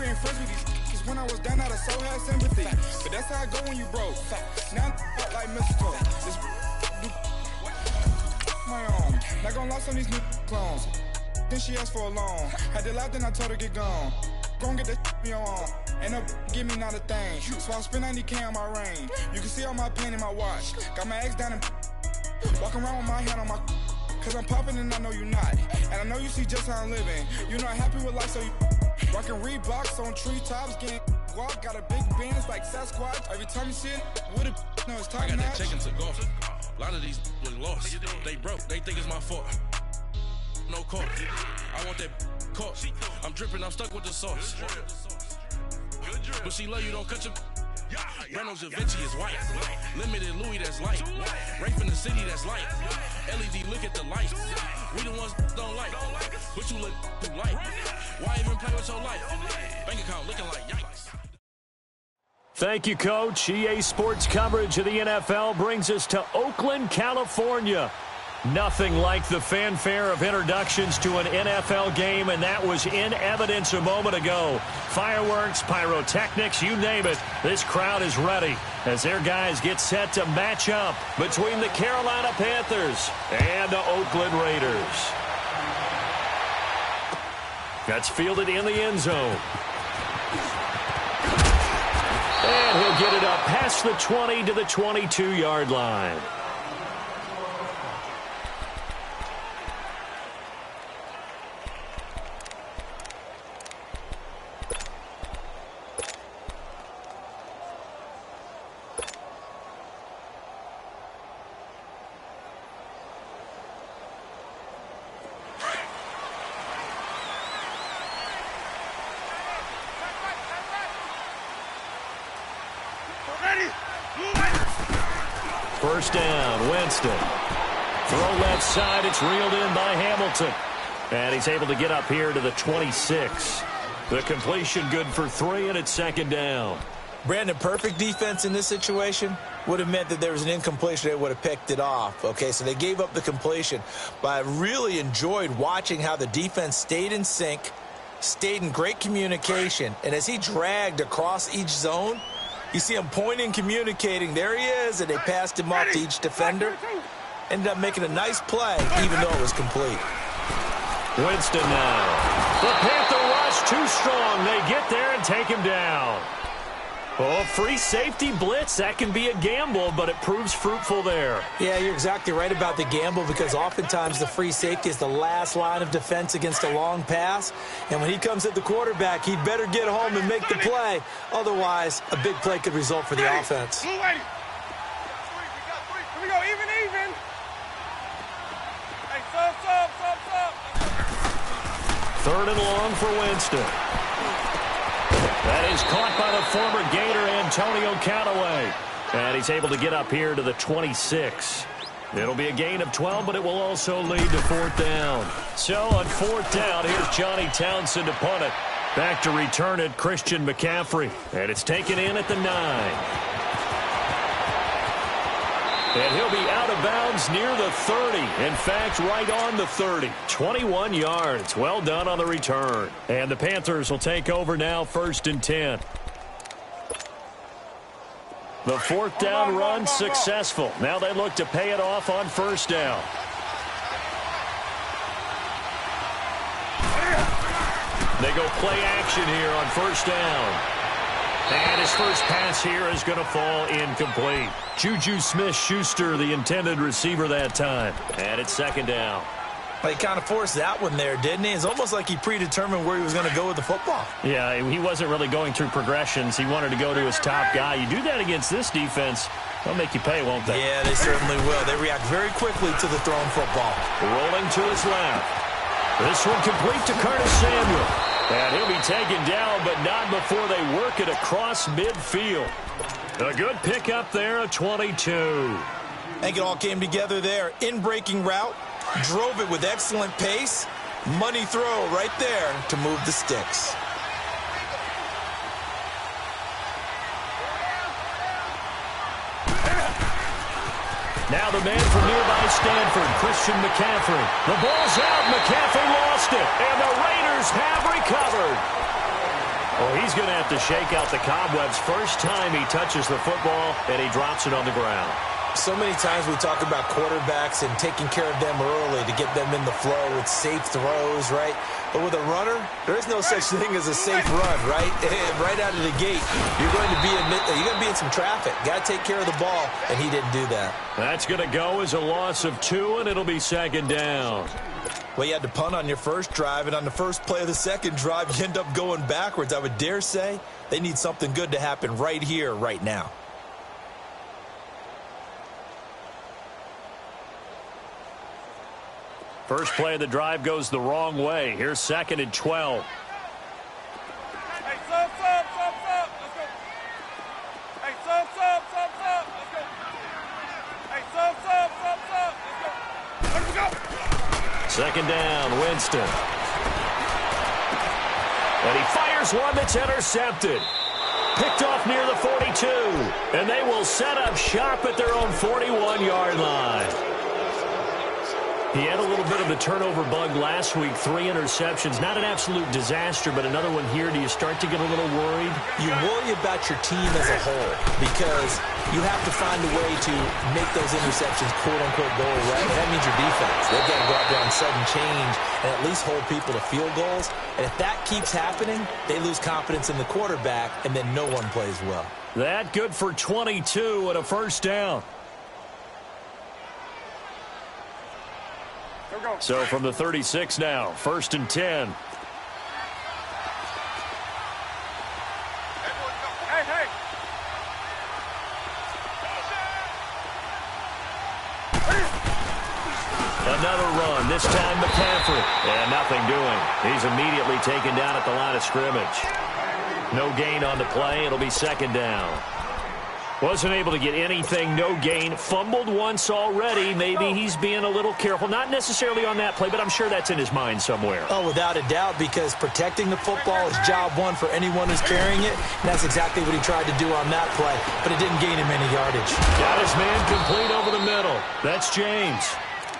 been friends with these cause when I was down, I so had sympathy. But that's how it go when you broke. Now I'm like mistletoe. This my own. Not gonna lie on these new clones. Then she asked for a loan. Had to laugh, then I told her get gone. Gon' get that me on. Ain't no give me not a thing. So I spend 90K on my ring. You can see all my pain in my watch. Got my ex down and walking around with my hand on my. Cause I'm popping and I know you not. And I know you see just how I'm living. You're not happy with life, so you rockin' Reeboks on treetops, getting walk. Got a big Benz like Sasquatch. Every time you see it, with a no, it's top I got notch. that chicken to golf. A lot of these was lost. They broke. They think it's my fault. No call. I want that caught. I'm dripping. I'm stuck with the sauce. But she love you. Don't cut your. Reynolds Da Vinci is white. Limited Louis, that's light. Rape in the city, that's light. LED, look at the light. We the ones don't like. But you look too light. Why even play with your life? Bank account looking like yikes. Thank you, Coach. EA Sports coverage of the NFL brings us to Oakland, California. Nothing like the fanfare of introductions to an NFL game, and that was in evidence a moment ago. Fireworks, pyrotechnics, you name it. This crowd is ready as their guys get set to match up between the Carolina Panthers and the Oakland Raiders. That's fielded in the end zone. And he'll get it up past the 20 to the 22-yard line. First down, Winston. Throw left side, it's reeled in by Hamilton. And he's able to get up here to the 26. The completion good for 3, and it's second down. Brandon, perfect defense in this situation would have meant that there was an incompletion. They would have picked it off. Okay, so they gave up the completion. But I really enjoyed watching how the defense stayed in sync, stayed in great communication. And as he dragged across each zone, you see him pointing, communicating. There he is, and they passed him off to each defender. Ended up making a nice play, even though it was complete. Winston now. The Panther rush too strong. They get there and take him down. Oh, free safety blitz. That can be a gamble, but it proves fruitful there. Yeah, you're exactly right about the gamble because oftentimes the free safety is the last line of defense against a long pass. And when he comes at the quarterback, he'd better get home and make the play. Otherwise, a big play could result for the offense. Here we go, even. Hey, sub. Third and long for Winston. That is caught by the former Gator, Antonio Callaway. And he's able to get up here to the 26. It'll be a gain of 12, but it will also lead to fourth down. So on fourth down, here's Johnny Townsend to punt it. Back to return it, Christian McCaffrey. And it's taken in at the 9. And he'll be out of bounds near the 30. In fact, right on the 30. 21 yards. Well done on the return. And the Panthers will take over now, 1st and 10. The fourth down run successful. Now they look to pay it off on first down. They go play action here on first down. And his first pass here is going to fall incomplete. Juju Smith-Schuster, the intended receiver that time. And it's second down. He kind of forced that one there, didn't he? It's almost like he predetermined where he was going to go with the football. Yeah, he wasn't really going through progressions. He wanted to go to his top guy. You do that against this defense, they'll make you pay, won't they? Yeah, they certainly will. They react very quickly to the thrown football. Rolling to his left. This one complete to Curtis Samuel. And he'll be taken down, but not before they work it across midfield. A good pickup there, a 22. I think it all came together there. In-breaking route, drove it with excellent pace. Money throw right there to move the sticks. Now the man from nearby Stanford, Christian McCaffrey. The ball's out. McCaffrey lost it, and the Raiders have recovered. Oh, he's going to have to shake out the cobwebs. First time he touches the football, and he drops it on the ground. So many times we talk about quarterbacks and taking care of them early to get them in the flow with safe throws, right? But with a runner, there is no such thing as a safe run, right? Right out of the gate, you're going to be in some traffic. Got to take care of the ball, and he didn't do that. That's going to go as a loss of 2, and it'll be second down. Well, you had to punt on your first drive, and on the first play of the second drive, you end up going backwards. I would dare say they need something good to happen right here, right now. First play of the drive goes the wrong way. Here's 2nd and 12. Hey, sub. Let's go. Hey, sub. Let's go. Hey, sub. Let's go. Second down, Winston. And he fires one that's intercepted. Picked off near the 42. And they will set up shop at their own 41-yard line. He had a little bit of the turnover bug last week, 3 interceptions. Not an absolute disaster, but another one here. Do you start to get a little worried? You worry about your team as a whole because you have to find a way to make those interceptions, quote-unquote, go away. That means your defense. They've got to go out there and sudden change and at least hold people to field goals. And if that keeps happening, they lose confidence in the quarterback, and then no one plays well. That good for 22 and a first down. So from the 36 now, 1st and 10. Hey. Another run, this time McCaffrey. And nothing doing. He's immediately taken down at the line of scrimmage. No gain on the play. It'll be 2nd down. Wasn't able to get anything, no gain. Fumbled once already. Maybe he's being a little careful. Not necessarily on that play, but I'm sure that's in his mind somewhere. Oh, without a doubt, because protecting the football is job one for anyone who's carrying it. And that's exactly what he tried to do on that play, but it didn't gain him any yardage. Got his man complete over the middle. That's James.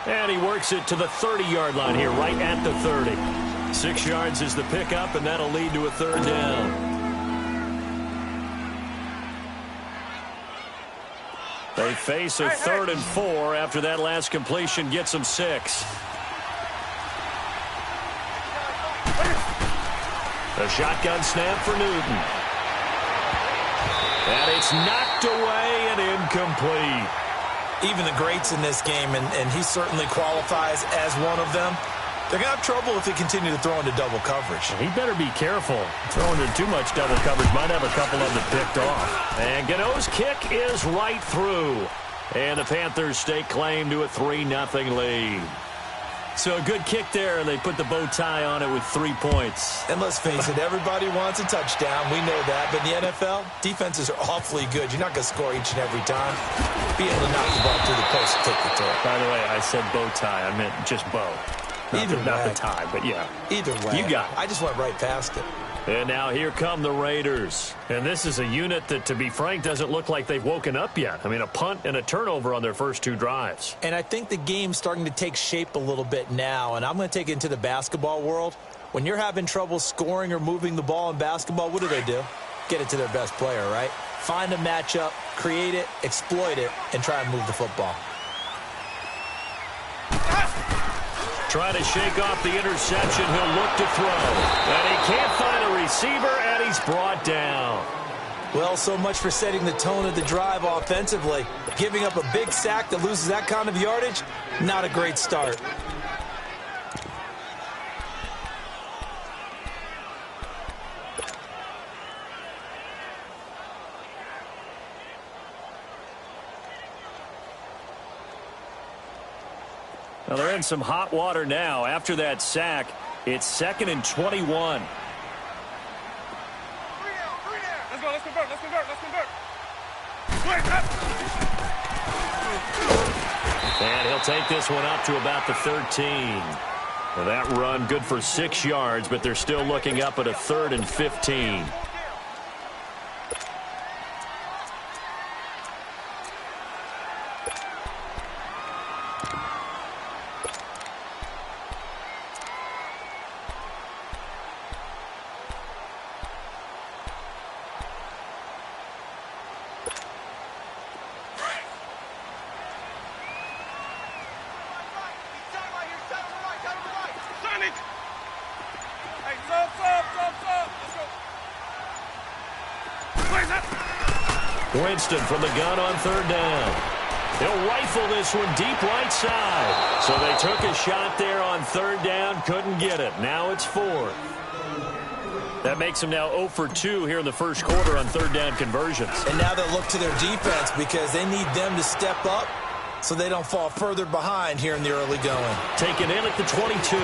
And he works it to the 30-yard line here, right at the 30. 6 yards is the pickup, and that'll lead to a 3rd down. They face a 3rd and 4 after that last completion gets them 6. A shotgun snap for Newton. And it's knocked away and incomplete. Even the greats in this game, and he certainly qualifies as one of them, they're going to have trouble if they continue to throw into double coverage. He better be careful. Throwing into too much double coverage might have a couple of them picked off. And Gano's kick is right through. And the Panthers stake claim to a 3-0 lead. So a good kick there, and they put the bow tie on it with 3 points. And let's face it, everybody wants a touchdown. We know that. But in the NFL, defenses are awfully good. You're not going to score each and every time. Be able to knock the ball through the post and take the toe. By the way, I said bow tie. I meant just bow. Not the tie, but yeah. Either way. You got it. I just went right past it. And now here come the Raiders. And this is a unit that, to be frank, doesn't look like they've woken up yet. I mean, a punt and a turnover on their first 2 drives. And I think the game's starting to take shape a little bit now. And I'm going to take it into the basketball world. When you're having trouble scoring or moving the ball in basketball, what do? Get it to their best player, right? Find a matchup, create it, exploit it, and try and move the football. Trying to shake off the interception. He'll look to throw. And he can't find a receiver, and he's brought down. Well, so much for setting the tone of the drive offensively. Giving up a big sack that loses that kind of yardage, not a great start. Well, they're in some hot water now. After that sack, it's 2nd and 21. Let's convert. And he'll take this one up to about the 13. Well, that run good for 6 yards, but they're still looking up at a 3rd and 15. Winston from the gun on third down. He'll rifle this one deep right side. So they took a shot there on third down, couldn't get it. Now it's fourth. That makes them now 0 for 2 here in the first quarter on third down conversions. And now they'll look to their defense because they need them to step up so they don't fall further behind here in the early going. Taken in at the 22.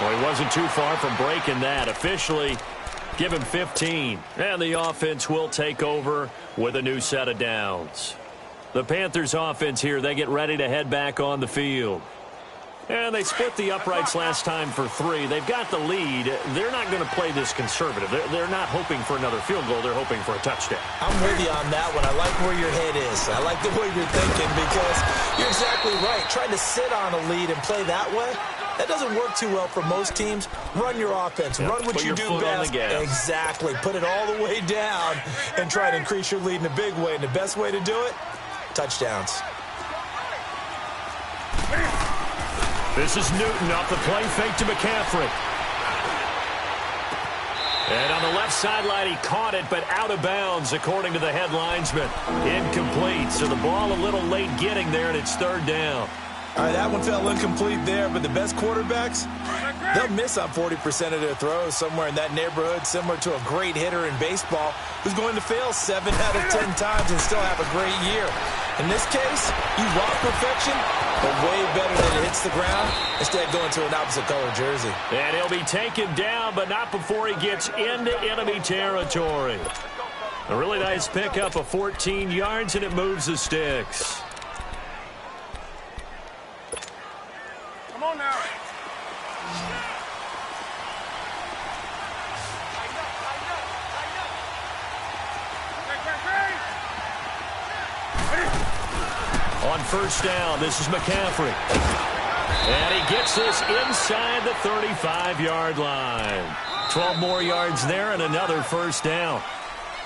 Well, he wasn't too far from breaking that. Officially, give him 15. And the offense will take over with a new set of downs. The Panthers offense here, they get ready to head back on the field. And they split the uprights last time for 3. They've got the lead. They're not going to play this conservative. They're not hoping for another field goal. They're hoping for a touchdown. I'm with you on that one. I like where your head is. I like the way you're thinking because you're exactly right. Trying to sit on a lead and play that way, that doesn't work too well for most teams. Run your offense. Run what you do best. Exactly. Put it all the way down and try to increase your lead in a big way. And the best way to do it, touchdowns. This is Newton off the play fake to McCaffrey. And on the left sideline, he caught it, but out of bounds, according to the head linesman. Incomplete, so the ball a little late getting there, and it's third down. All right, that one fell incomplete there, but the best quarterbacks, they'll miss on 40% of their throws, somewhere in that neighborhood, similar to a great hitter in baseball who's going to fail 7 out of 10 times and still have a great year. In this case, you want perfection, but way better than it hits the ground, instead going to an opposite color jersey. And he'll be taken down, but not before he gets into enemy territory. A really nice pickup of 14 yards, and it moves the sticks. Come on now. On first down, this is McCaffrey. And he gets this inside the 35-yard line. 12 more yards there and another first down.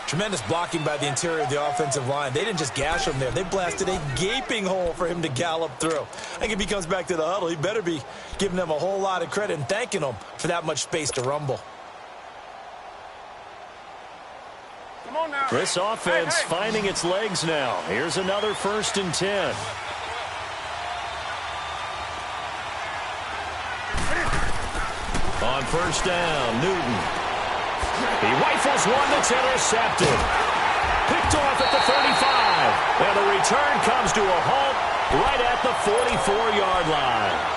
Tremendous blocking by the interior of the offensive line. They didn't just gash him there. They blasted a gaping hole for him to gallop through. I think if he comes back to the huddle, he better be giving them a whole lot of credit and thanking them for that much space to rumble. Come on now. This offense finding its legs now. Here's another 1st and 10. On first down, Newton. He rifles one that's intercepted. Picked off at the 35. And the return comes to a halt right at the 44-yard line.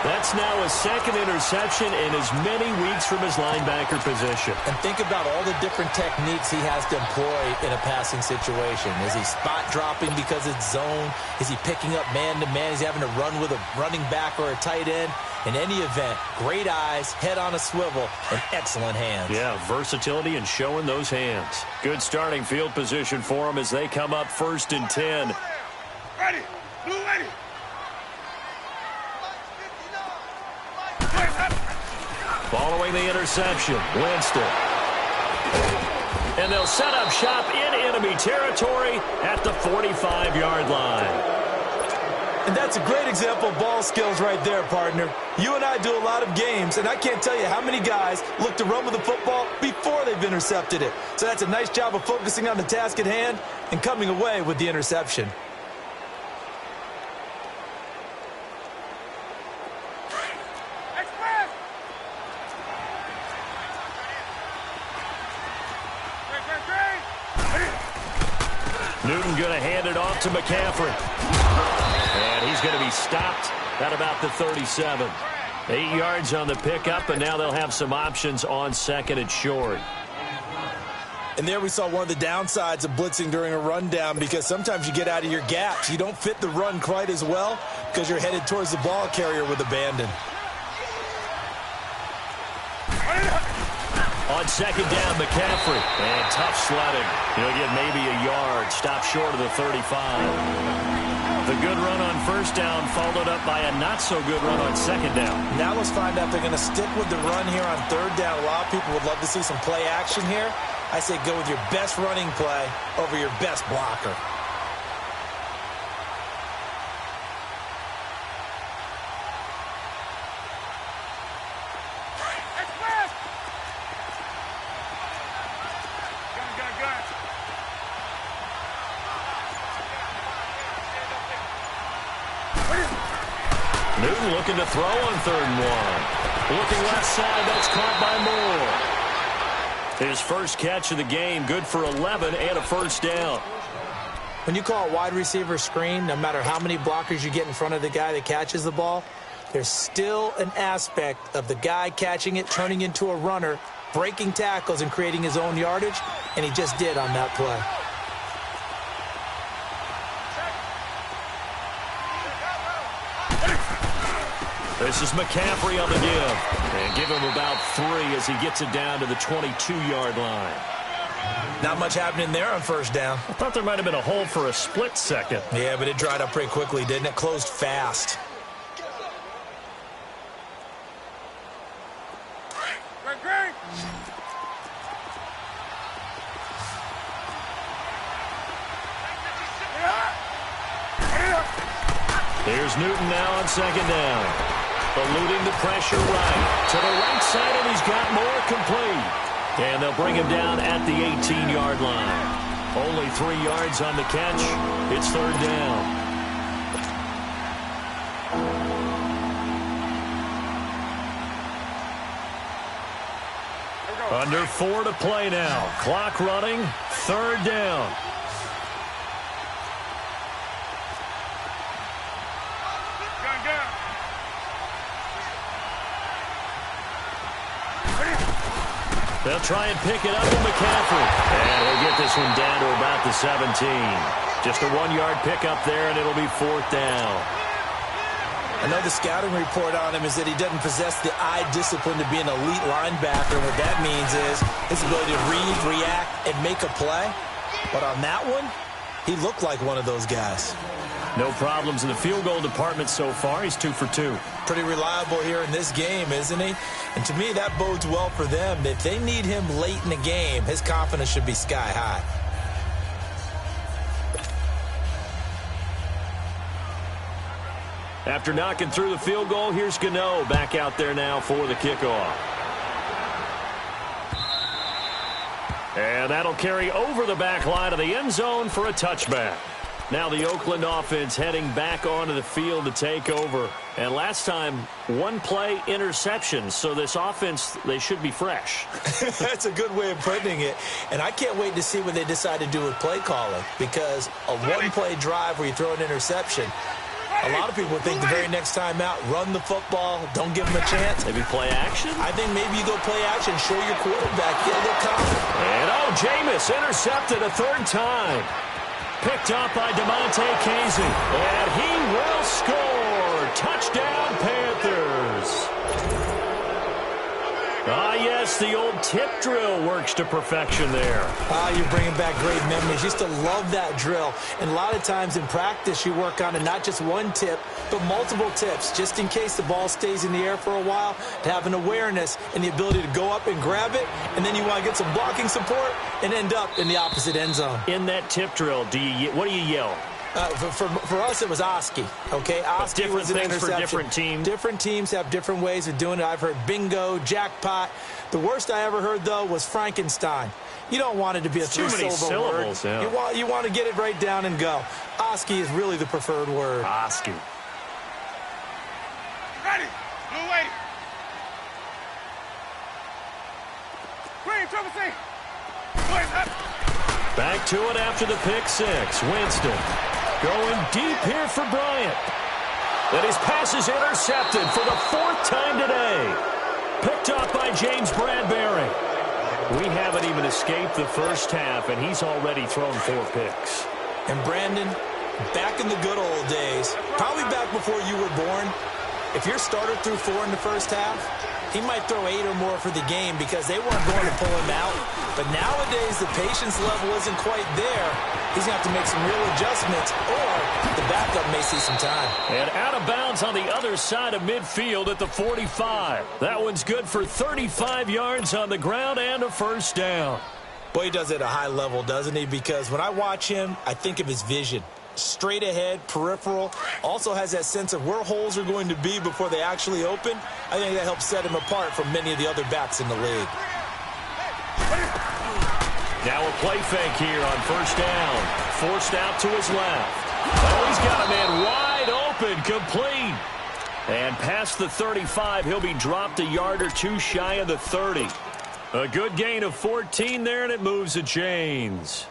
That's now a second interception in as many weeks from his linebacker position. And think about all the different techniques he has to employ in a passing situation. Is he spot dropping because it's zone? Is he picking up man-to-man? Is he having to run with a running back or a tight end? In any event, great eyes, head on a swivel, and excellent hands. Yeah, versatility and showing those hands. Good starting field position for them as they come up 1st and 10. Ready. Blue ready. Following the interception, Winston. And they'll set up shop in enemy territory at the 45-yard line. And that's a great example of ball skills right there, partner. You and I do a lot of games, and I can't tell you how many guys look to run with the football before they've intercepted it. So that's a nice job of focusing on the task at hand and coming away with the interception. Newton going to hand it off to McCaffrey. And he's going to be stopped at about the 37. 8 yards on the pickup, and now they'll have some options on 2nd and short. And there we saw one of the downsides of blitzing during a rundown, because sometimes you get out of your gaps. You don't fit the run quite as well because you're headed towards the ball carrier with abandon. On 2nd down, McCaffrey. And tough sledding. He'll get maybe a yard. Stop short of the 35. The good run on 1st down followed up by a not-so-good run on 2nd down. Now let's find out if they're going to stick with the run here on 3rd down. A lot of people would love to see some play action here. I say go with your best running play over your best blocker. Newton looking to throw on 3rd and 1. Looking left side, that's caught by Moore. His first catch of the game, good for 11 and a first down. When you call a wide receiver screen, no matter how many blockers you get in front of the guy that catches the ball, there's still an aspect of the guy catching it, turning into a runner, breaking tackles and creating his own yardage, and he just did on that play. This is McCaffrey on the give. And give him about 3 as he gets it down to the 22-yard line. Not much happening there on 1st down. I thought there might have been a hole for a split second. Yeah, but it dried up pretty quickly, didn't it? Closed fast. Here's Newton now on 2nd down. Eluding the pressure right. To the right side, and he's got more complete. And they'll bring him down at the 18-yard line. Only 3 yards on the catch. It's 3rd down. Under 4 to play now. Clock running. 3rd down. They'll try and pick it up with McCaffrey. And he'll get this one down to about the 17. Just a 1-yard pickup there, and it'll be 4th down. I know the scouting report on him is that he doesn't possess the eye discipline to be an elite linebacker. What that means is his ability to read, react, and make a play. But on that one, he looked like one of those guys. No problems in the field goal department so far. He's 2 for 2. Pretty reliable here in this game, isn't he? And to me, that bodes well for them. If they need him late in the game, his confidence should be sky high. After knocking through the field goal, here's Gano back out there now for the kickoff. And that'll carry over the back line of the end zone for a touchback. Now the Oakland offense heading back onto the field to take over. And last time, 1-play interception. So this offense, they should be fresh. That's a good way of putting it. And I can't wait to see what they decide to do with play calling. Because a 1-play drive where you throw an interception, a lot of people think the very next time out, run the football, don't give them a chance. Maybe play action? I think maybe you go play action, show your quarterback, get a little confident. And Jameis intercepted a 3rd time. Picked up by DeMonte Casey. And he will score. Touchdown, Panthers. Ah, yes, the old tip drill works to perfection there. You're bringing back great memories. Used to love that drill. And a lot of times in practice, you work on it, not just one tip, but multiple tips, just in case the ball stays in the air for a while, to have an awareness and the ability to go up and grab it, and then you want to get some blocking support and end up in the opposite end zone. In that tip drill, what do you yell? For us, it was Oski. Okay, Oski was an interception. For different teams. Different teams have different ways of doing it. I've heard bingo, jackpot. The worst I ever heard, though, was Frankenstein. You don't want it to be a three-syllable word. Yeah. You want to get it right down and go. Oski is really the preferred word. Oski. Ready. Blue waiting. Green, triple C. Back to it after the pick six. Winston going deep here for Bryant. And his pass is intercepted for the 4th time today. Picked up by James Bradbury. We haven't even escaped the first half, and he's already thrown 4 picks. And Brandon, back in the good old days, probably back before you were born, if your starter threw 4 in the first half, he might throw 8 or more for the game because they weren't going to pull him out. But nowadays, the patience level isn't quite there. He's going to have to make some real adjustments, or the backup may see some time. And out of bounds on the other side of midfield at the 45. That one's good for 35 yards on the ground and a first down. Boy, he does it at a high level, doesn't he? Because when I watch him, I think of his vision. Straight ahead, peripheral, also has that sense of where holes are going to be before they actually open. I think that helps set him apart from many of the other backs in the league. Now a play fake here on first down. Forced out to his left. Oh, he's got a man wide open, complete. And past the 35, he'll be dropped a yard or two shy of the 30. A good gain of 14 there, and it moves the chains.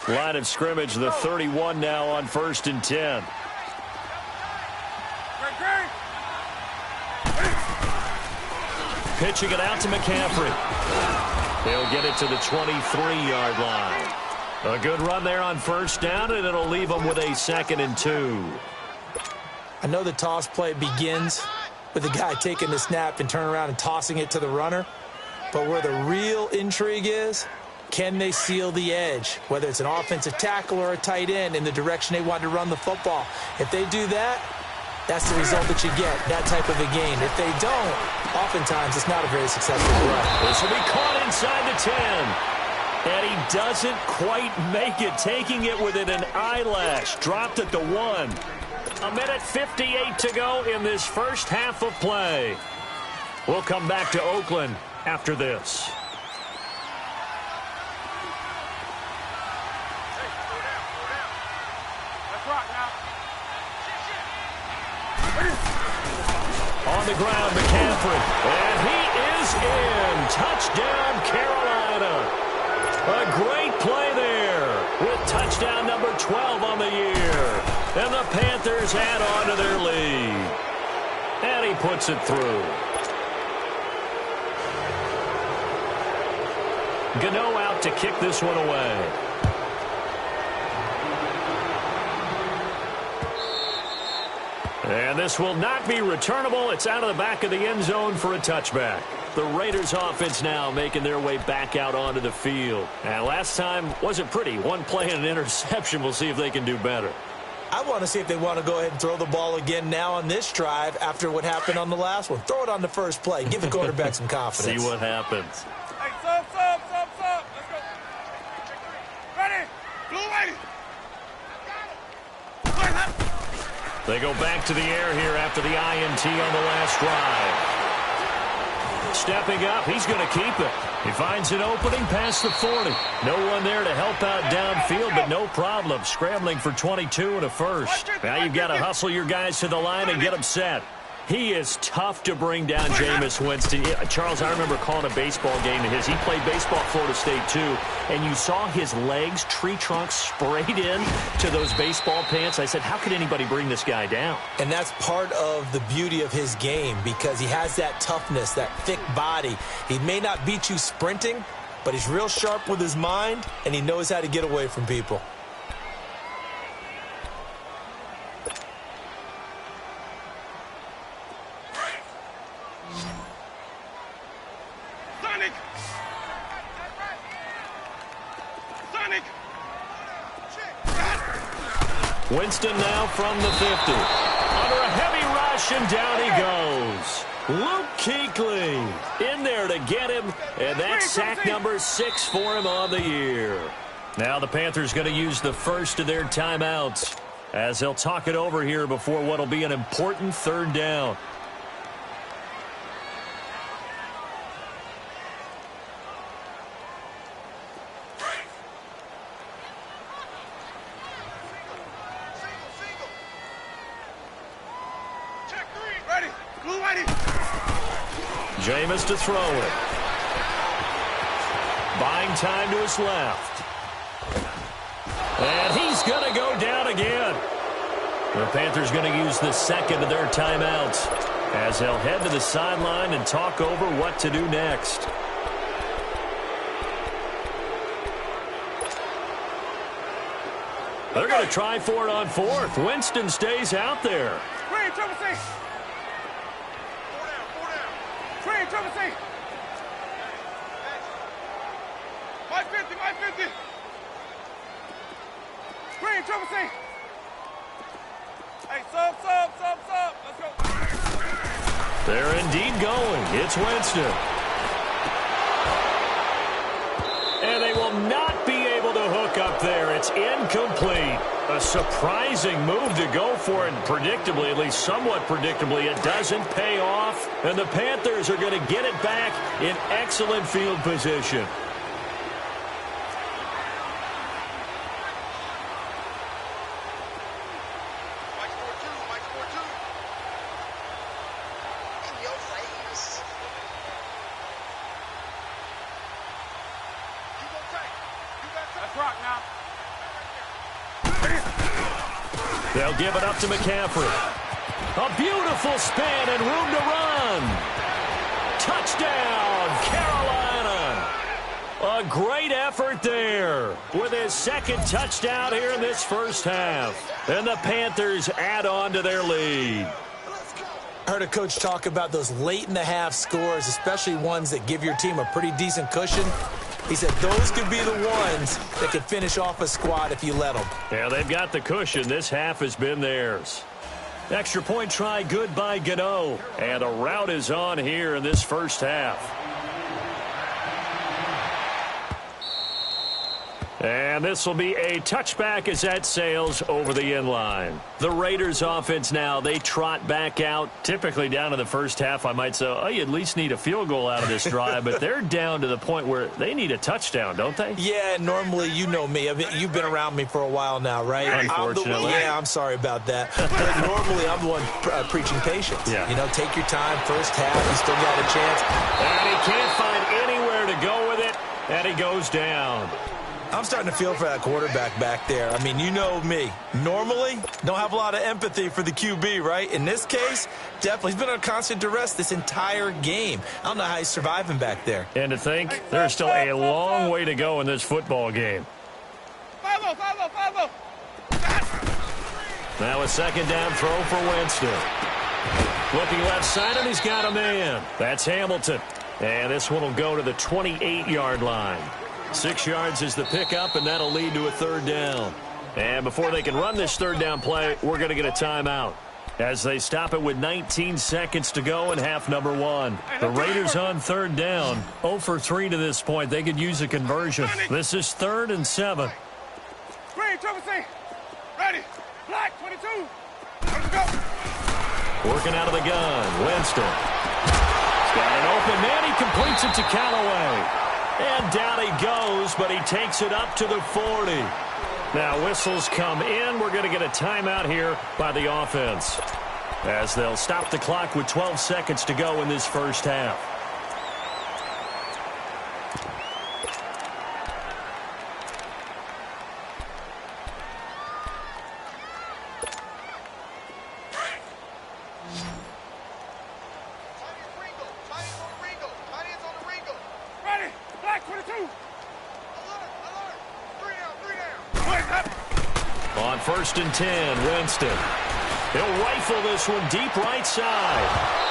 Line of scrimmage, the 31 now on 1st and 10. Pitching it out to McCaffrey. He'll get it to the 23-yard line. A good run there on 1st down, and it'll leave them with a 2nd and 2. I know the toss play begins with the guy taking the snap and turning around and tossing it to the runner. But where the real intrigue is, can they seal the edge, whether it's an offensive tackle or a tight end, in the direction they want to run the football? If they do that, that's the result that you get, that type of a game. If they don't, oftentimes it's not a very successful play. This will be caught inside the 10. And he doesn't quite make it, taking it within an eyelash. Dropped at the 1. A minute 58 to go in this first half of play. We'll come back to Oakland after this. On the ground, McCaffrey. And he is in. Touchdown, Carolina. A great play there with touchdown number 12 on the year. And the Panthers add on to their lead. And he puts it through. Gano out to kick this one away. And this will not be returnable. It's out of the back of the end zone for a touchback. The Raiders offense now making their way back out onto the field. And last time wasn't pretty. One play and an interception. We'll see if they can do better. I want to see if they want to go ahead and throw the ball again now on this drive after what happened on the last one. Throw it on the first play. Give the quarterback some confidence. See what happens. Hey, sub. Let's go. Ready? Blue lady. They go back to the air here after the INT on the last drive. Stepping up, he's going to keep it. He finds an opening past the 40. No one there to help out downfield, but no problem. Scrambling for 22 and a first. Now you've got to hustle your guys to the line and get them set. He is tough to bring down, Jameis Winston. Charles, I remember calling a baseball game of his. He played baseball at Florida State, too. And you saw his legs, tree trunks sprayed in to those baseball pants. I said, how could anybody bring this guy down? And that's part of the beauty of his game because he has that toughness, that thick body. He may not beat you sprinting, but he's real sharp with his mind, and he knows how to get away from people. Winston now from the 50. Under a heavy rush, and down he goes. Luke Kuechly in there to get him, and that's sack number 6 for him on the year. Now the Panthers going to use the first of their timeouts as they'll talk it over here before what will be an important 3rd down. Jameis to throw it. Buying time to his left. And he's going to go down again. The Panthers going to use the second of their timeouts as they'll head to the sideline and talk over what to do next. They're going to try for it on 4th. Winston stays out there. Green, triple C. Green, triple C. My 50. Green, triple C. Hey, sub. Let's go. They're indeed going. It's Winston. And they will not be able to hook up there. It's incomplete. A surprising move to go for it, and predictably, at least somewhat predictably, it doesn't pay off. And the Panthers are going to get it back in excellent field position. They'll give it up to McCaffrey. A beautiful spin and room to run. Touchdown, Carolina. A great effort there with his second touchdown here in this first half. And the Panthers add on to their lead. I heard a coach talk about those late-in-the-half scores, especially ones that give your team a pretty decent cushion. He said those could be the ones that could finish off a squad if you let them. Yeah, they've got the cushion. This half has been theirs. Extra point try good by Gano. And a rout is on here in this first half. And this will be a touchback as that sails over the end line. The Raiders offense now, they trot back out. Typically down to the first half, I might say, oh, you at least need a field goal out of this drive. But they're down to the point where they need a touchdown, don't they? Yeah, normally, you know me. I mean, you've been around me for a while now, right? Unfortunately. I'm sorry about that. But normally, I'm the one preaching patience. Yeah. You know, take your time. First half, you still got a chance. And he can't find anywhere to go with it. And he goes down. I'm starting to feel for that quarterback back there. I mean, you know me. Normally, don't have a lot of empathy for the QB, right? In this case, definitely. He's been under constant duress this entire game. I don't know how he's surviving back there. And to think, there's still a long way to go in this football game. Now a second down throw for Winston. Looking left side, and he's got a man. That's Hamilton. And this one will go to the 28-yard line. 6 yards is the pickup, and that'll lead to a third down. And before they can run this third down play, we're going to get a timeout as they stop it with 19 seconds to go in half number one. The Raiders on third down, 0 for 3 to this point. They could use a conversion. This is 3rd and 7. Green, triple C. Ready. Black, 22. Let's go. Working out of the gun, Winston. He's got an open man. He completes it to Callaway. And down he goes, but he takes it up to the 40. Now whistles come in. We're going to get a timeout here by the offense as they'll stop the clock with 12 seconds to go in this first half. On 1st and 10, Winston. He'll rifle this one deep right side.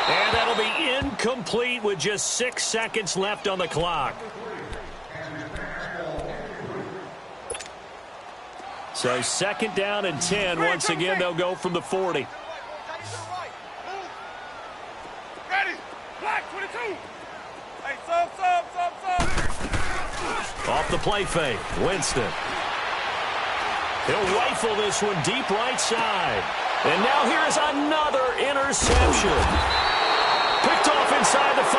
And that'll be incomplete with just 6 seconds left on the clock. So 2nd down and 10. Once again, they'll go from the 40. Ready. Black, 22. Hey, sub. Off the play fake, Winston. He'll rifle this one deep right side. And now here is another interception. Picked off inside the 5.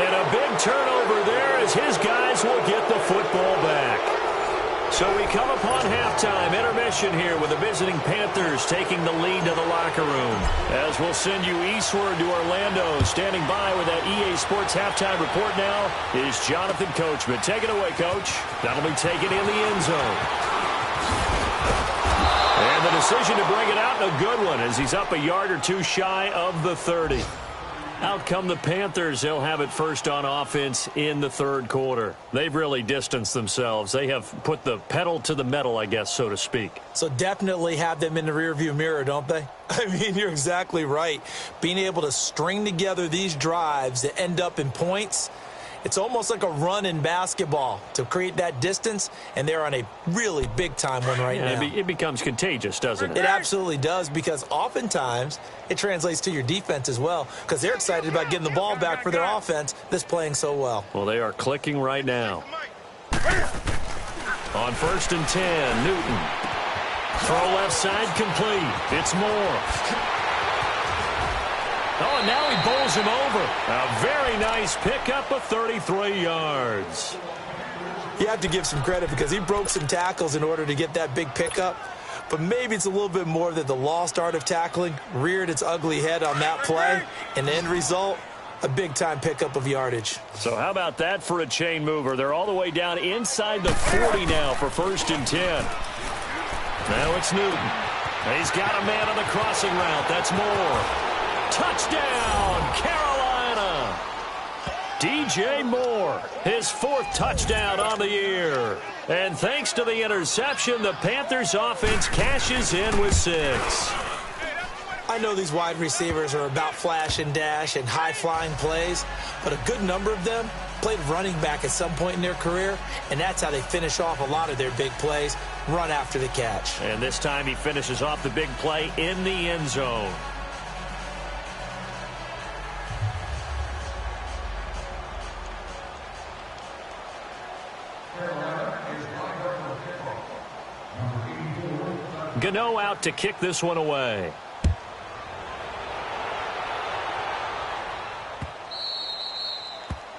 And a big turnover there as his guys will get the football back. So we come upon halftime intermission here with the visiting Panthers taking the lead to the locker room. As we'll send you eastward to Orlando. Standing by with that EA Sports halftime report now is Jonathan Coachman. Take it away, Coach. That'll be taken in the end zone. And the decision to bring it out, a good one, as he's up a yard or two shy of the 30. Out come the Panthers. They'll have it first on offense in the third quarter. They've really distanced themselves. They have put the pedal to the metal, I guess, so to speak. So definitely have them in the rearview mirror, don't they? I mean, you're exactly right. Being able to string together these drives that end up in points, it's almost like a run in basketball to create that distance, and they're on a really big-time one right now. It becomes contagious, doesn't it? It absolutely does, because oftentimes it translates to your defense as well, because they're excited about getting the ball back for their offense that's playing so well. Well, they are clicking right now. On 1st and 10, Newton. Throw left side complete. It's Moore. Oh, and now he bowls him over. A very nice pickup of 33 yards. You have to give some credit because he broke some tackles in order to get that big pickup. But maybe it's a little bit more that the lost art of tackling reared its ugly head on that play. And the end result, a big-time pickup of yardage. So how about that for a chain mover? They're all the way down inside the 40 now for 1st and 10. Now it's Newton. He's got a man on the crossing route. That's Moore. Touchdown, Carolina! DJ Moore, his 4th touchdown on the year. And thanks to the interception, the Panthers offense cashes in with 6. I know these wide receivers are about flash and dash and high-flying plays, but a good number of them played running back at some point in their career, and that's how they finish off a lot of their big plays, run after the catch. And this time he finishes off the big play in the end zone. Gano out to kick this one away.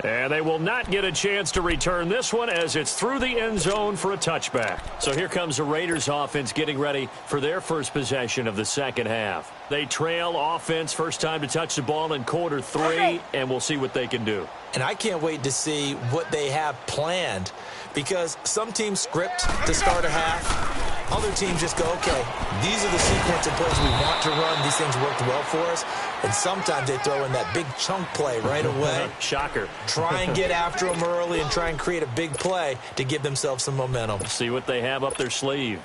And they will not get a chance to return this one as it's through the end zone for a touchback. So here comes the Raiders offense getting ready for their first possession of the second half. They trail offense, first time to touch the ball in quarter 3, and we'll see what they can do. And I can't wait to see what they have planned, because some teams script to start a half. Other teams just go, okay, these are the sequence of plays we want to run. These things worked well for us. And sometimes they throw in that big chunk play right away. Shocker. Try and get after them early and try and create a big play to give themselves some momentum. See what they have up their sleeve.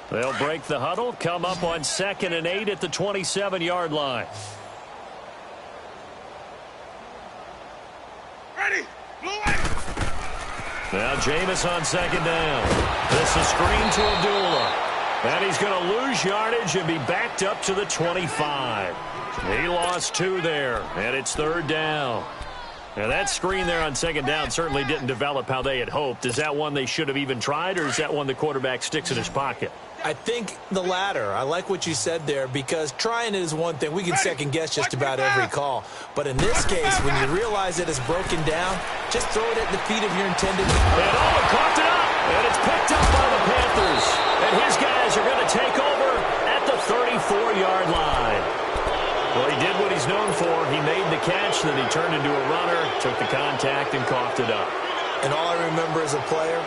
They'll break the huddle, come up on 2nd and 8 at the 27-yard line. Ready. Blue ready. Now Jameis on 2nd down. This is screen to Abdullah. And he's going to lose yardage and be backed up to the 25. He lost 2 there, and it's 3rd down. Now that screen there on 2nd down certainly didn't develop how they had hoped. Is that one they should have even tried, or is that one the quarterback sticks in his pocket? I think the latter. I like what you said there, because trying it is one thing. We can second-guess just about every call. But in this case, when you realize that it's broken down, just throw it at the feet of your intended. And caught it up, and it's picked up by the Panthers. And his guys are going to take over at the 34-yard line. Well, he did what he's known for. He made the catch, then he turned into a runner, took the contact, and coughed it up. And all I remember as a player,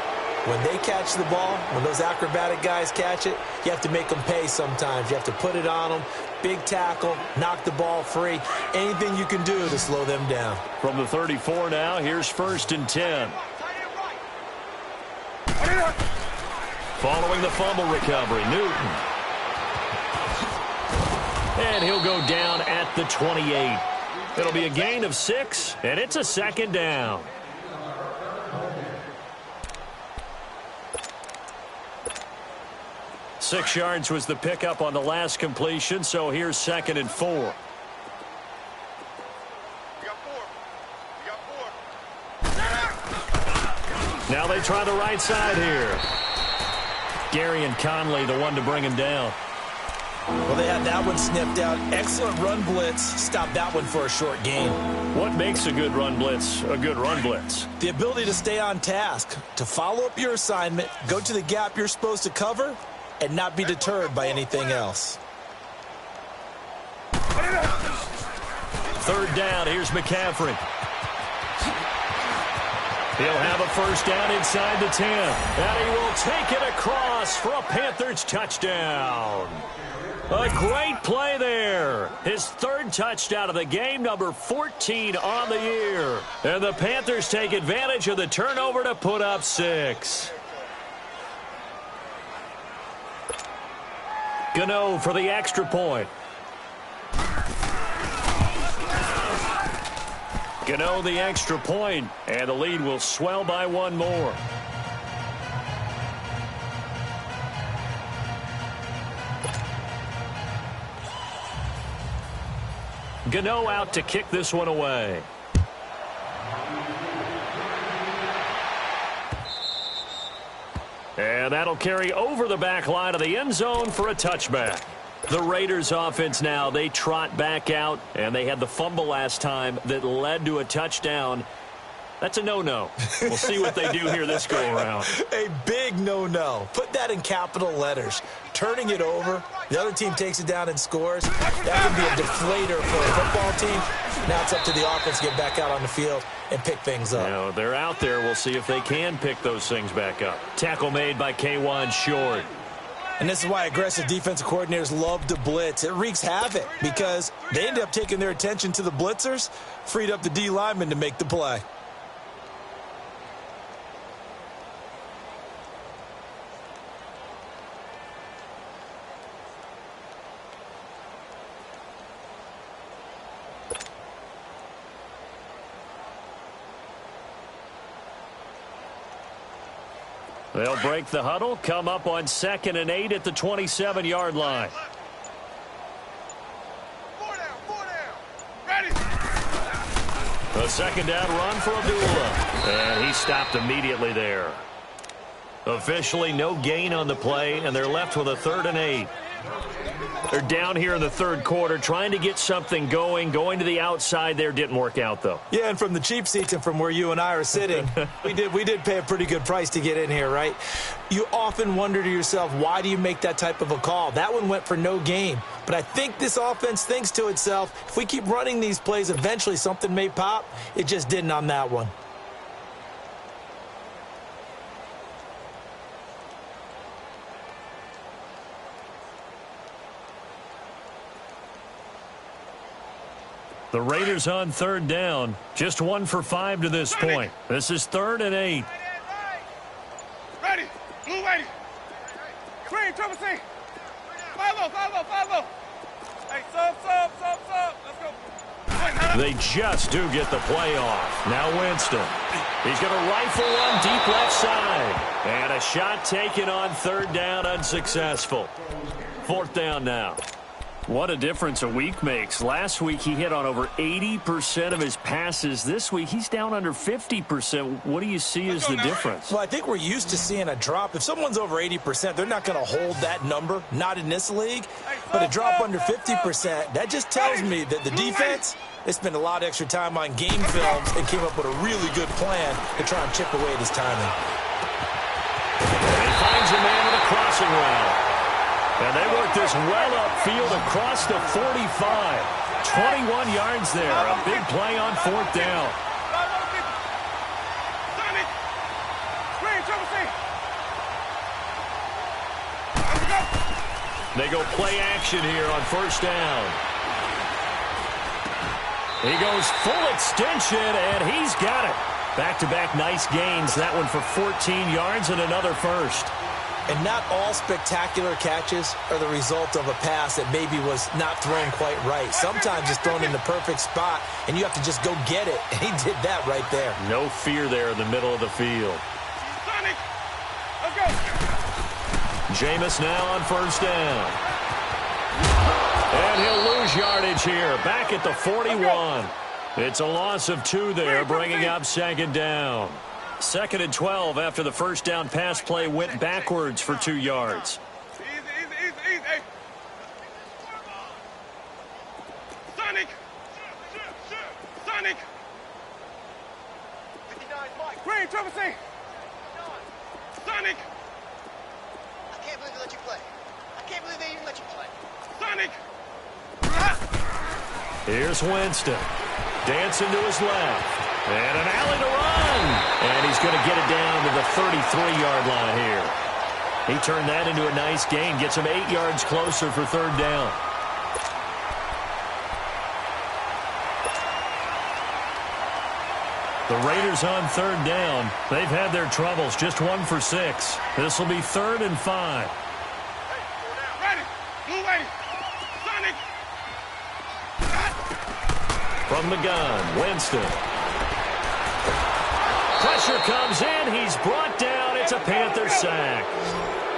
when they catch the ball, when those acrobatic guys catch it, you have to make them pay sometimes. You have to put it on them, big tackle, knock the ball free, anything you can do to slow them down. From the 34 now, here's 1st and 10. Following the fumble recovery, Newton. And he'll go down at the 28. It'll be a gain of 6, and it's a 2nd down. Six yards was the pickup on the last completion, so here's 2nd and 4. We got 4. Now they try the right side here. Gary and Conley, the one to bring him down. Well, they had that one snipped out. Excellent run blitz. Stopped that one for a short gain. What makes a good run blitz a good run blitz? The ability to stay on task, to follow up your assignment, go to the gap you're supposed to cover, and not be deterred by anything else. 3rd down, here's McCaffrey. He'll have a 1st down inside the 10. And he will take it across for a Panthers touchdown. A great play there. His 3rd touchdown of the game, number 14 on the year. And the Panthers take advantage of the turnover to put up 6. Gano for the extra point. Gano the extra point, and the lead will swell by 1 more. Gano out to kick this one away. And that'll carry over the back line of the end zone for a touchback. The Raiders offense now, they trot back out, and they had the fumble last time that led to a touchdown. That's a no-no. We'll see what they do here this go-around. A big no-no. Put that in capital letters. Turning it over, the other team takes it down and scores. That can be a deflator for a football team. Now it's up to the offense to get back out on the field and pick things up. You know, they're out there. We'll see if they can pick those things back up. Tackle made by K1 Short. And this is why aggressive defensive coordinators love to blitz. It wreaks havoc because they end up taking their attention to the blitzers, freed up the D lineman to make the play. They'll break the huddle, come up on 2nd and 8 at the 27-yard line. 4 down, 4 down. Ready. A 2nd down run for Abdullah. And he stopped immediately there. Officially no gain on the play, and they're left with a 3rd and 8. They're down here in the 3rd quarter, trying to get something going. Going to the outside there didn't work out, though. Yeah, and from the cheap seats and from where you and I are sitting, we did pay a pretty good price to get in here, right? You often wonder to yourself, why do you make that type of a call? That one went for no gain. But I think this offense thinks to itself, if we keep running these plays, eventually something may pop. It just didn't on that one. The Raiders on 3rd down. Just 1 for 5 to this point. This is 3rd and 8. Ready. Blue ready. Green, triple C. 5-0, 5-0, 5-0. Hey, sub. Let's go. They just do get the play off. Now Winston. He's going to rifle one deep left side. And a shot taken on 3rd down, unsuccessful. 4th down now. What a difference a week makes. Last week he hit on over 80% of his passes. This week he's down under 50%. What do you see as the difference? Well, I think we're used to seeing a drop. If someone's over 80%, they're not going to hold that number, not in this league. But a drop under 50%, that just tells me that the defense, they spent a lot of extra time on game films and came up with a really good plan to try and chip away at his timing. And he finds a man with a crossing route. And they work this well upfield across the 45. 21 yards there. A big play on 4th down. They go play action here on 1st down. He goes full extension, and he's got it. Back-to-back nice gains. That one for 14 yards and another first. And not all spectacular catches are the result of a pass that maybe was not thrown quite right. Sometimes it's thrown in the perfect spot, and you have to just go get it. And he did that right there. No fear there in the middle of the field. Sonic, let's go. Jameis now on 1st down. And he'll lose yardage here. Back at the 41. It's a loss of 2 there, bringing up 2nd down. 2nd and 12 after the 1st down pass play went backwards for 2 yards. Easy. Hey. Sonic. Green, triple C. Sonic. I can't believe they let you play. I can't believe they even let you play. Sonic. Here's Winston. Dancing to his left. And an alley to run. And he's going to get it down to the 33-yard line here. He turned that into a nice gain. Gets him 8 yards closer for 3rd down. The Raiders on 3rd down. They've had their troubles. Just 1 for 6. This will be 3rd and 5. Ready. Blue ready. Sonic. From the gun, Winston. Pressure comes in. He's brought down. It's a Panther sack.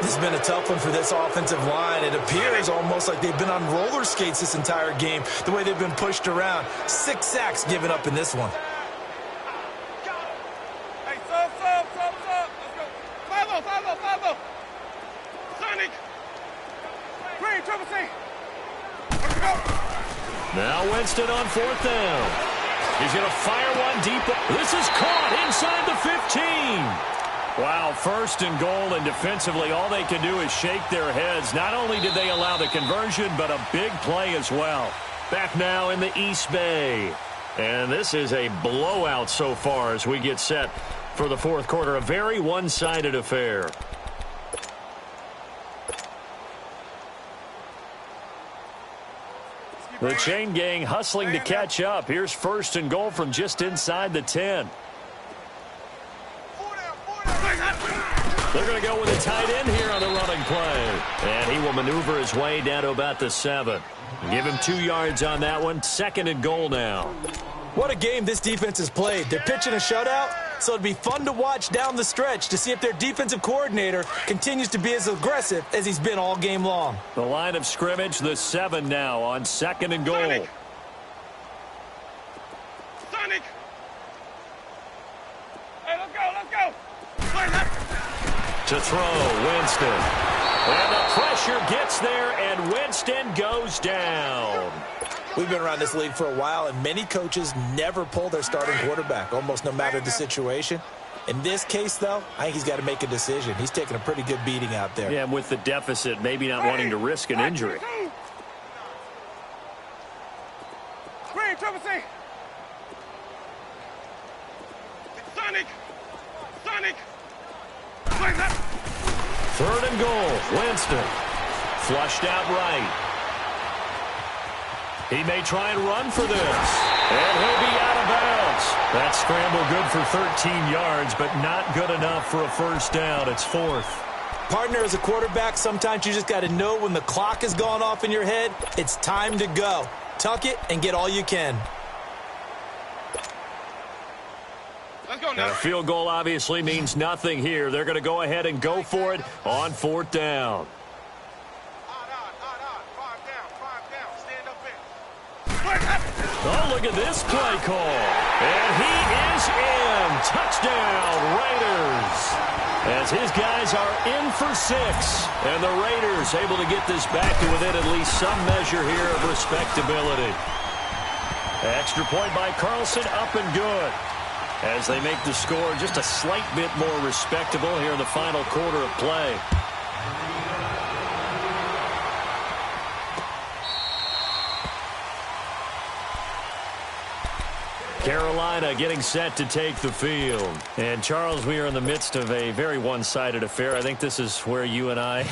This has been a tough one for this offensive line. It appears almost like they've been on roller skates this entire game, the way they've been pushed around. 6 sacks given up in this one. Hey, sub. Let's go. 5-0. Sonic. Green, triple C. Let's go. Now Winston on 4th down. He's going to fire one deep. This is caught inside the 15. Wow, first and goal, and defensively all they can do is shake their heads. Not only did they allow the conversion, but a big play as well. Back now in the East Bay. And this is a blowout so far as we get set for the fourth quarter. A very one-sided affair. The chain gang hustling to catch up. Here's first and goal from just inside the 10. They're going to go with a tight end here on the running play. And he will maneuver his way down to about the 7. Give him 2 yards on that one. Second and goal now. What a game this defense has played. They're pitching a shutout, so it'd be fun to watch down the stretch to see if their defensive coordinator continues to be as aggressive as he's been all game long. The line of scrimmage, the 7 now on second and goal. Sonic! Sonic! Hey, let's go, let's go! To throw, Winston. And the pressure gets there, and Winston goes down. We've been around this league for a while, and many coaches never pull their starting quarterback, almost no matter the situation. In this case, though, I think he's got to make a decision. He's taking a pretty good beating out there. Yeah, and with the deficit, maybe not wanting to risk an injury. Green, triple C. Sonic! Sonic! Third and goal, Winston. Flushed out right. He may try and run for this. And he'll be out of bounds. That scramble good for 13 yards, but not good enough for a first down. It's fourth. Partner, as a quarterback, sometimes you just got to know when the clock has gone off in your head, it's time to go. Tuck it and get all you can. Let's go now. A field goal obviously means nothing here. They're going to go ahead and go for it on fourth down. Oh, look at this play call. And he is in. Touchdown, Raiders. As his guys are in for 6. And the Raiders able to get this back to within at least some measure here of respectability. Extra point by Carlson, up and good. As they make the score just a slight bit more respectable here in the final quarter of play. Carolina getting set to take the field. And, Charles, we are in the midst of a very one-sided affair. I think this is where you and I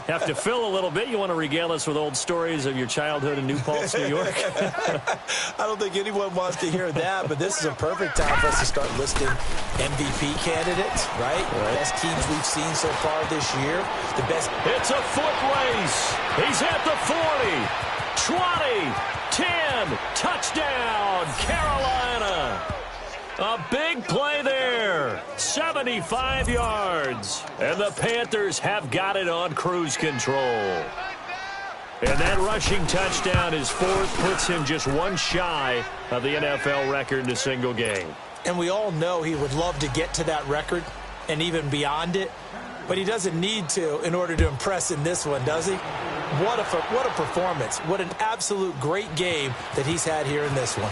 have to fill a little bit. You want to regale us with old stories of your childhood in New Paltz, New York? I don't think anyone wants to hear that, but this is a perfect time for us to start listing MVP candidates, right? Best teams we've seen so far this year. The best. It's a foot race. He's at the 40, 20, 10, touchdown, Carolina. A big play there, 75 yards. And the Panthers have got it on cruise control. And that rushing touchdown is fourth, puts him just one shy of the NFL record in a single game. And we all know he would love to get to that record and even beyond it, but he doesn't need to in order to impress in this one, does he? What a performance. What an absolute great game that he's had here in this one.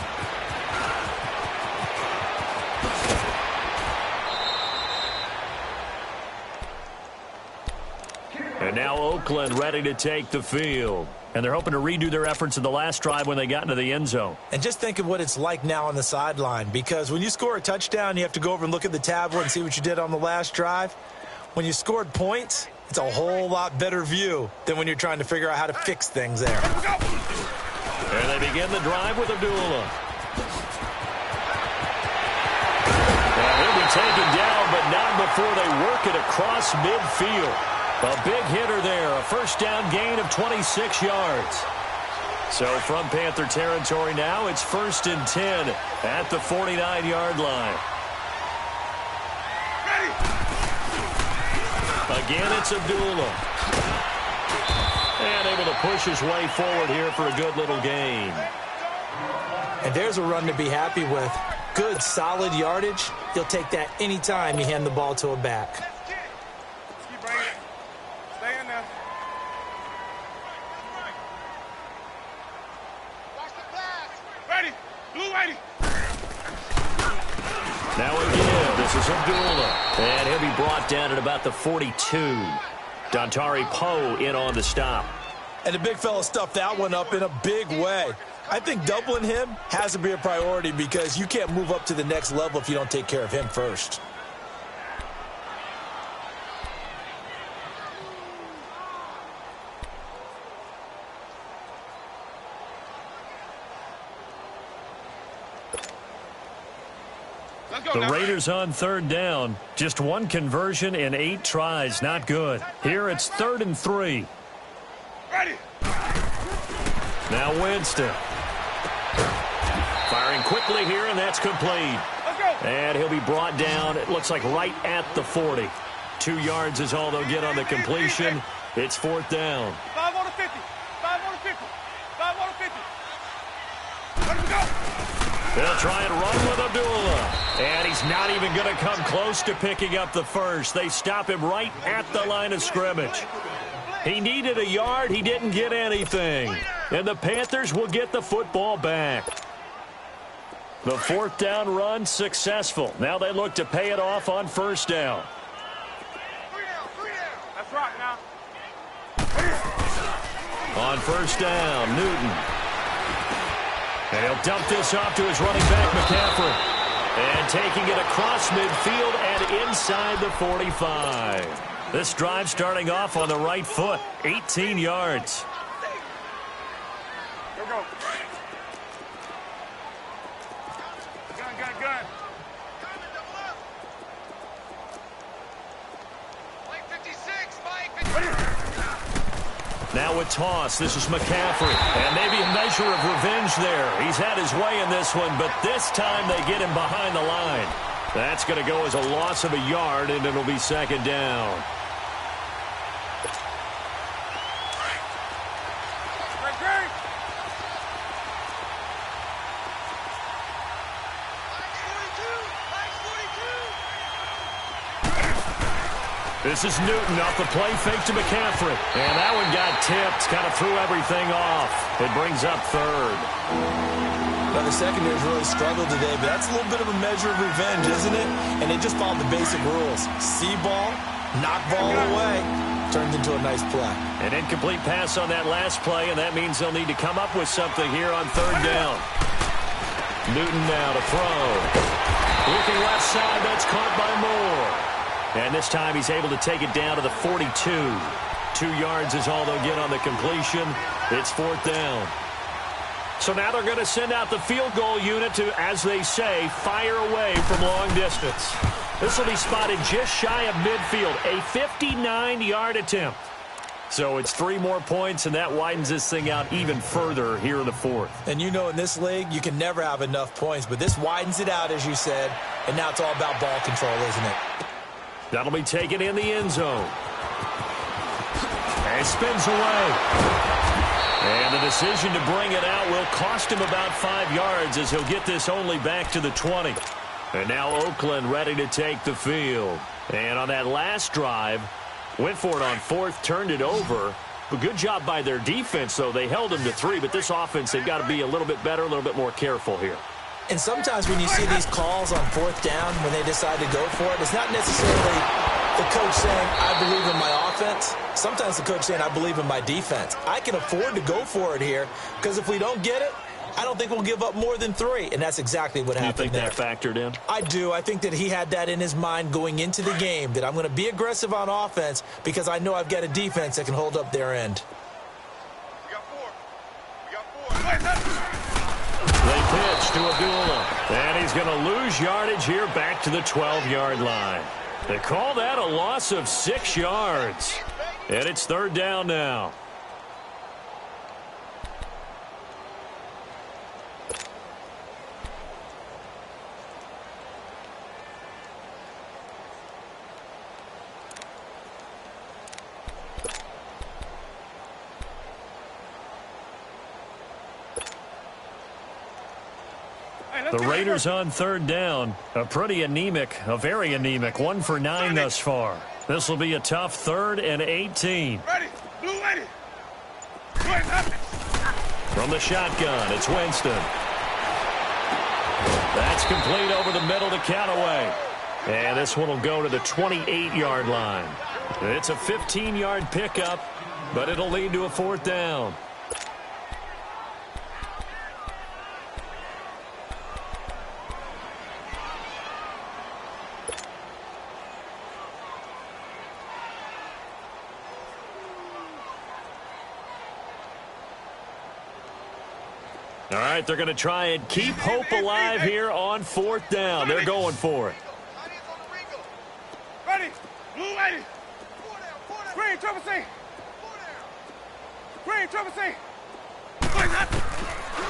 And now Oakland ready to take the field. And they're hoping to redo their efforts in the last drive when they got into the end zone. And just think of what it's like now on the sideline, because when you score a touchdown, you have to go over and look at the tablet and see what you did on the last drive. When you scored points, it's a whole lot better view than when you're trying to figure out how to fix things there. And they begin the drive with Abdullah. And he'll be taken down, but not before they work it across midfield. A big hitter there, a first down gain of 26 yards. So from Panther territory now, it's 1st and 10 at the 49-yard line. Again, it's Abdullah. And able to push his way forward here for a good little gain. And there's a run to be happy with. Good, solid yardage. You'll take that anytime you hand the ball to a back. is Abdullah. And he'll be brought down at about the 42. Dontari Poe in on the stop. And the big fella stuffed that one up in a big way. I think doubling him has to be a priority because you can't move up to the next level if you don't take care of him first. The Raiders on third down. Just one conversion in 8 tries. Not good. Here it's 3rd and 3. Ready. Now Winston. Firing quickly here, and that's complete. Let's go. And he'll be brought down, it looks like right at the 40. 2 yards is all they'll get on the completion. It's 4th down. 5 on the 50. 5 on the 50. 5 on the 50. Let him go. They'll try and run with Abdullah. And he's not even going to come close to picking up the first. They stop him right at the line of scrimmage. He needed a yard. He didn't get anything. And the Panthers will get the football back. The 4th down run successful. Now they look to pay it off on 1st down. 3 down. That's right now. On 1st down, Newton. And he'll dump this off to his running back, McCaffrey. And taking it across midfield and inside the 45. This drive starting off on the right foot, 18 yards. Go, go. Gun. Mike 56, Mike 56. Now with toss, this is McCaffrey. And maybe a measure of revenge there. He's had his way in this one, but this time they get him behind the line. That's going to go as a loss of a yard, and it'll be 2nd down. This is Newton off the play fake to McCaffrey. And that one got tipped, kind of threw everything off. It brings up 3rd. Now, the secondary's really struggled today, but that's a little bit of a measure of revenge, isn't it? And they just followed the basic rules. See ball, knock ball away. Turns into a nice play. An incomplete pass on that last play, and that means they'll need to come up with something here on 3rd down. Newton now to throw. Looking left side, that's caught by Moore. And this time he's able to take it down to the 42. 2 yards is all they'll get on the completion. It's 4th down. So now they're going to send out the field goal unit to, as they say, fire away from long distance. This will be spotted just shy of midfield, a 59-yard attempt. So it's 3 more points, and that widens this thing out even further here in the 4th. And you know in this league, you can never have enough points, but this widens it out, as you said, and now it's all about ball control, isn't it? That'll be taken in the end zone. And spins away. And the decision to bring it out will cost him about 5 yards as he'll get this only back to the 20. And now Oakland ready to take the field. And on that last drive, went for it on 4th, turned it over. A good job by their defense, though. They held him to 3, but this offense, they've got to be a little bit better, a little bit more careful here. And sometimes when you see these calls on 4th down, when they decide to go for it, it's not necessarily the coach saying, I believe in my offense. Sometimes the coach saying, I believe in my defense. I can afford to go for it here because if we don't get it, I don't think we'll give up more than 3. And that's exactly what happened there. You think that factored in? I do. I think that he had that in his mind going into the game, that I'm going to be aggressive on offense because I know I've got a defense that can hold up their end. We got 4. They pitch to Abdullah. And he's going to lose yardage here back to the 12-yard line. They call that a loss of 6 yards. And it's 3rd down now. The Raiders on 3rd down. A pretty anemic, a very anemic 1 for 9 thus far. This will be a tough 3rd and 18. Ready. Blue ready. From the shotgun, it's Winston. That's complete over the middle to Callaway. And this one will go to the 28-yard line. It's a 15-yard pickup, but it'll lead to a 4th down. All right, they're going to try and keep hope alive here on 4th down. They're going for it. Ready. Blue lady. Green, triple C. Green, triple C.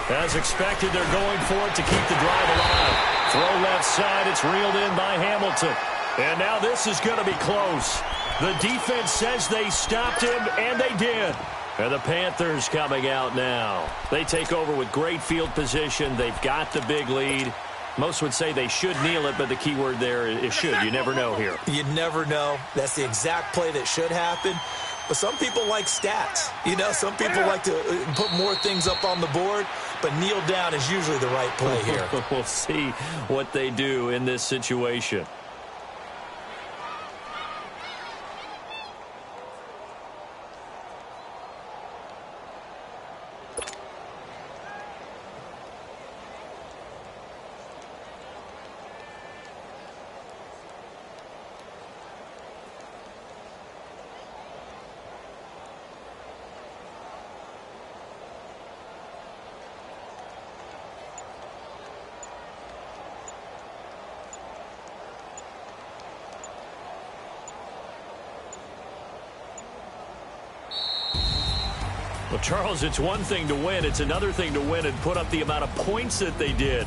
As expected, they're going for it to keep the drive alive. Throw left side. It's reeled in by Hamilton. And now this is going to be close. The defense says they stopped him, and they did. And the Panthers coming out now. They take over with great field position. They've got the big lead. Most would say they should kneel it, but the key word there is should. You never know here. You never know. That's the exact play that should happen. But some people like stats. You know, some people like to put more things up on the board, but kneel down is usually the right play here. We'll see what they do in this situation. Well, Charles, it's one thing to win. It's another thing to win and put up the amount of points that they did.